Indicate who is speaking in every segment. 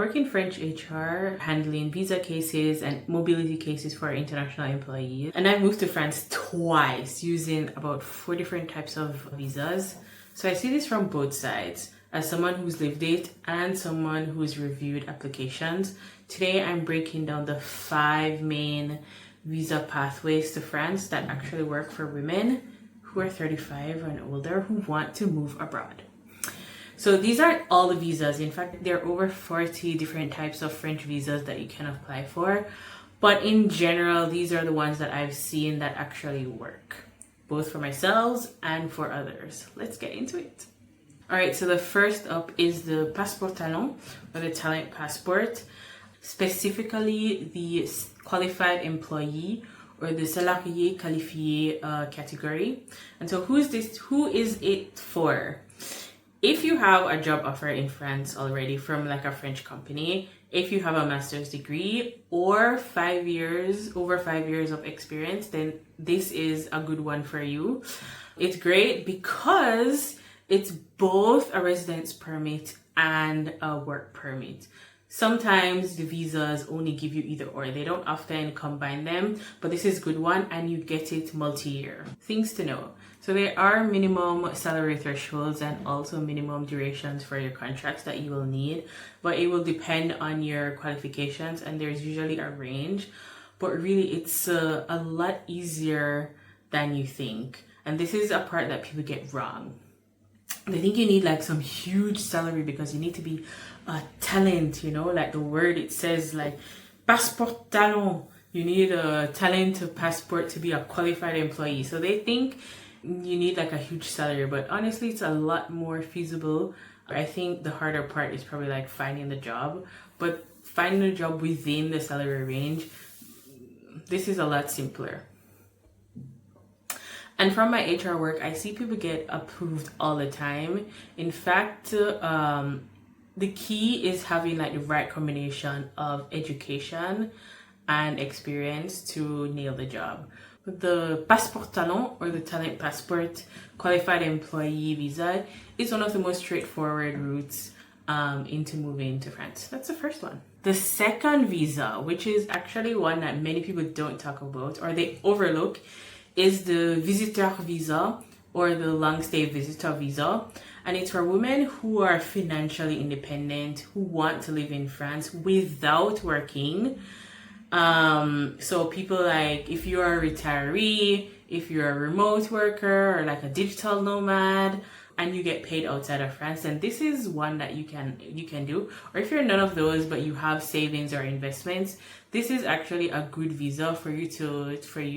Speaker 1: work in French HR, handling visa cases and mobility cases for international employees. And I moved to France twice using about 4 different types of visas. So I see this from both sides, as someone who's lived it and someone who's reviewed applications. Today I'm breaking down the 5 main visa pathways to France that actually work for women who are 35 and older who want to move abroad. So these aren't all the visas. In fact, there are over 40 different types of French visas that you can apply for. But in general, these are the ones that I've seen that actually work, both for myself and for others. Let's get into it. All right, so the first up is the Passeport Talent, or the talent passport, specifically the qualified employee or the salarié qualifié category. And so who is it for? If you have a job offer in France already from like a French company, if you have a master's degree or over 5 years of experience, then this is a good one for you. It's great because it's both a residence permit and a work permit. Sometimes the visas only give you either or. They don't often combine them, but this is a good one and you get it multi-year. Things to know. So there are minimum salary thresholds and also minimum durations for your contracts that you will need, but it will depend on your qualifications and there's usually a range, but really it's a lot easier than you think. And this is a part that people get wrong. They think you need like some huge salary because you need to be a talent, you know, like the word it says, like Passeport Talent. You need a talent passport to be a qualified employee. So they think you need like a huge salary, but honestly, it's a lot more feasible. I think the harder part is probably like finding the job, but finding a job within the salary range, this is a lot simpler. And from my HR work, I see people get approved all the time. In fact, the key is having like the right combination of education and experience to nail the job. The Passeport Talent, or the talent passport qualified employee visa, is one of the most straightforward routes into moving to France. That's the first one. The second visa, which is actually one that many people don't talk about or they overlook, is the Visiteur visa, or the long stay visitor visa. And it's for women who are financially independent, who want to live in France without working. So people like, if you're a retiree, if you're a remote worker or like a digital nomad and you get paid outside of France, then this is one that you can do. Or if you're none of those but you have savings or investments, this is actually a good visa for you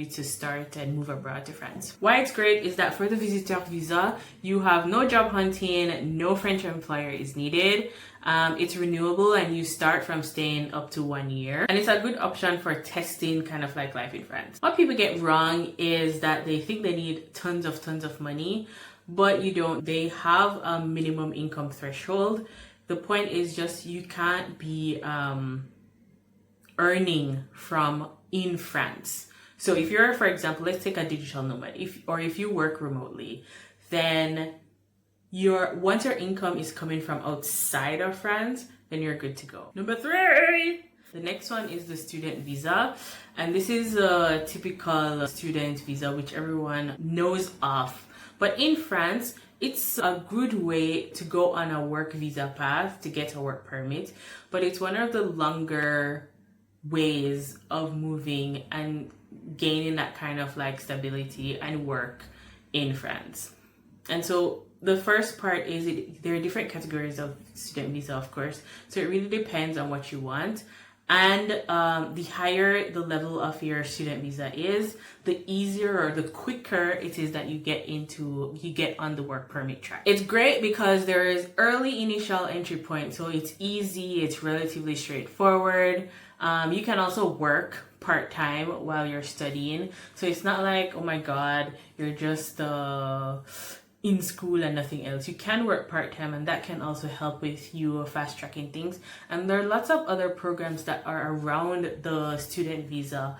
Speaker 1: to start and move abroad to France. Why it's great is that for the Visiteur visa, you have no job hunting, no French employer is needed. It's renewable and you start from staying up to 1 year. And it's a good option for testing kind of like life in France. What people get wrong is that they think they need tons of money, but you don't. They have a minimum income threshold. The point is just you can't be earning from in France. So if you're, for example, let's take a digital nomad, if you work remotely, then once your income is coming from outside of France, then you're good to go. Number 3, the next one is the student visa, and this is a typical student visa which everyone knows of. But in France, it's a good way to go on a work visa path to get a work permit, but it's one of the longer ways of moving and gaining that kind of like stability and work in France. And so the first part is there are different categories of student visa, of course. So it really depends on what you want. And the higher the level of your student visa is, the easier or the quicker it is that you get on the work permit track. It's great because there is early initial entry point. So it's easy, it's relatively straightforward. You can also work part-time while you're studying. So it's not like, oh my God, you're just in school and nothing else. You can work part-time, and that can also help with you fast-tracking things. And there are lots of other programs that are around the student visa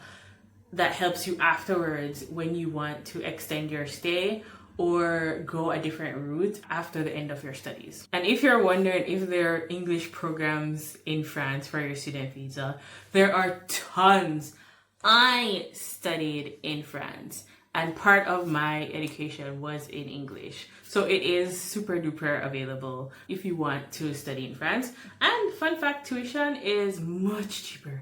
Speaker 1: that helps you afterwards when you want to extend your stay or go a different route after the end of your studies. And if you're wondering if there are English programs in France for your student visa, there are tons. I studied in France and part of my education was in English. So it is super duper available if you want to study in France. And fun fact, tuition is much cheaper.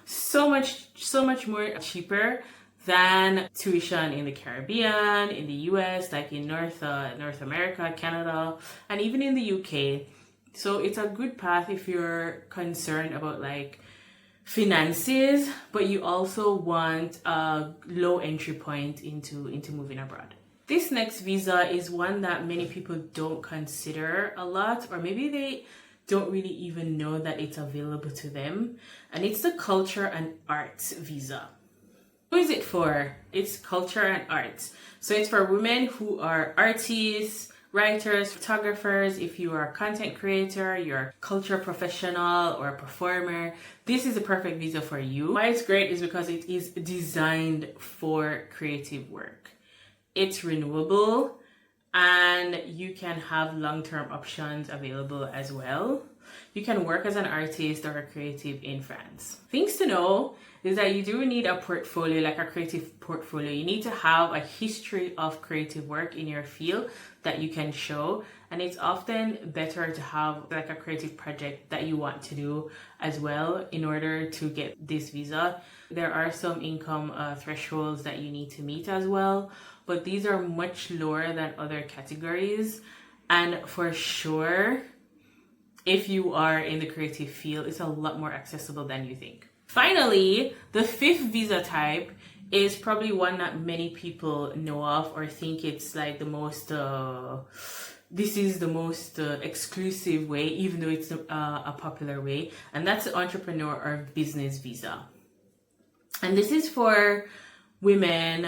Speaker 1: so much more cheaper than tuition in the Caribbean, in the US, like in North America, Canada, and even in the UK. So it's a good path if you're concerned about like finances, but you also want a low entry point into moving abroad. This next visa is one that many people don't consider a lot, or maybe they don't really even know that it's available to them, and it's the culture and arts visa. Who is it for? It's culture and arts. So it's for women who are artists, writers, photographers. If you are a content creator, you're a culture professional or a performer, this is a perfect visa for you. Why it's great is because it is designed for creative work. It's renewable and you can have long-term options available as well. You can work as an artist or a creative in France. Things to know is that you do need a portfolio, like a creative portfolio. You need to have a history of creative work in your field that you can show. And it's often better to have like a creative project that you want to do as well in order to get this visa. There are some income thresholds that you need to meet as well, but these are much lower than other categories. And for sure, if you are in the creative field, it's a lot more accessible than you think. Finally, the fifth visa type is probably one that many people know of or think it's like the most, this is the most exclusive way, even though it's a popular way. And that's the entrepreneur or business visa. And this is for women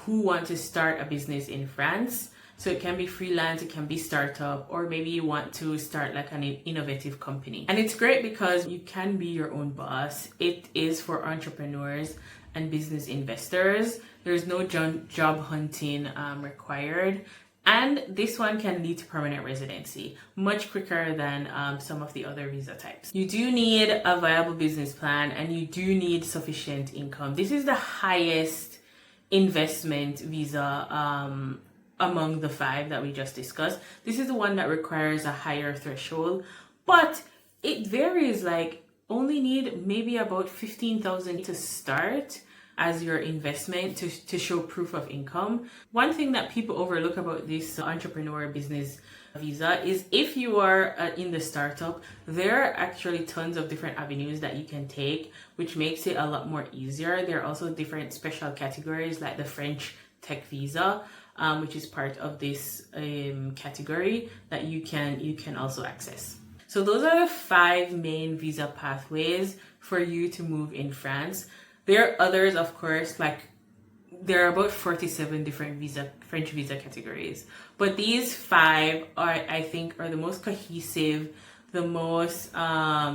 Speaker 1: who want to start a business in France. So it can be freelance, it can be startup, or maybe you want to start like an innovative company. And it's great because you can be your own boss. It is for entrepreneurs and business investors. There's no job hunting required. And this one can lead to permanent residency much quicker than some of the other visa types. You do need a viable business plan and you do need sufficient income. This is the highest investment visa among the five that we just discussed. This is the one that requires a higher threshold, but it varies. Like only need maybe about 15,000 to start as your investment to show proof of income. One thing that people overlook about this entrepreneur business visa is if you are in the startup, there are actually tons of different avenues that you can take, which makes it a lot more easier. There are also different special categories like the French tech visa, which is part of this category that you can also access. So those are the 5 main visa pathways for you to move in France. There are others, of course, like there are about 47 different French visa categories, but these 5 are, I think, are the most cohesive, the most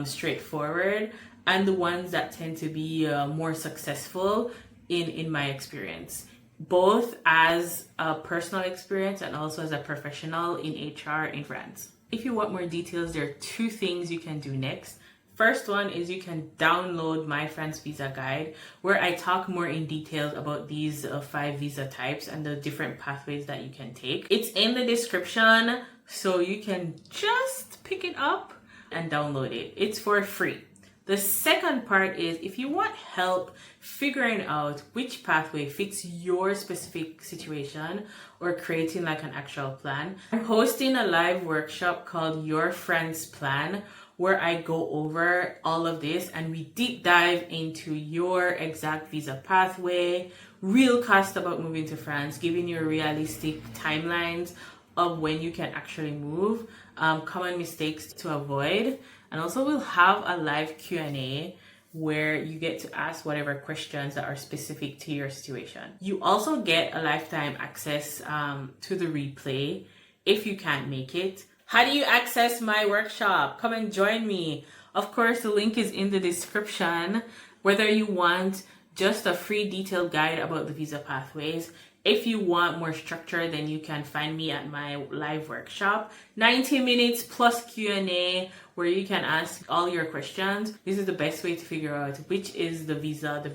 Speaker 1: straightforward, and the ones that tend to be more successful in my experience, both as a personal experience and also as a professional in HR in France. If you want more details, there are 2 things you can do next. First one is you can download my France visa guide, where I talk more in details about these 5 visa types and the different pathways that you can take. It's in the description, so you can just pick it up and download it. It's for free. The second part is if you want help figuring out which pathway fits your specific situation or creating like an actual plan, I'm hosting a live workshop called Your France Plan, where I go over all of this and we deep dive into your exact visa pathway, real cost about moving to France, giving you realistic timelines of when you can actually move, common mistakes to avoid. And also we'll have a live Q&A where you get to ask whatever questions that are specific to your situation. You also get a lifetime access to the replay if you can't make it. How do you access my workshop? Come and join me. Of course, the link is in the description. Whether you want just a free detailed guide about the visa pathways, If you want more structure, then you can find me at my live workshop, 90 minutes plus Q&A, where you can ask all your questions. This is the best way to figure out which is the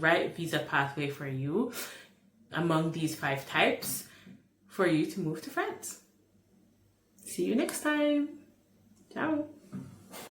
Speaker 1: right visa pathway for you among these 5 types for you to move to France. See you next time. Ciao.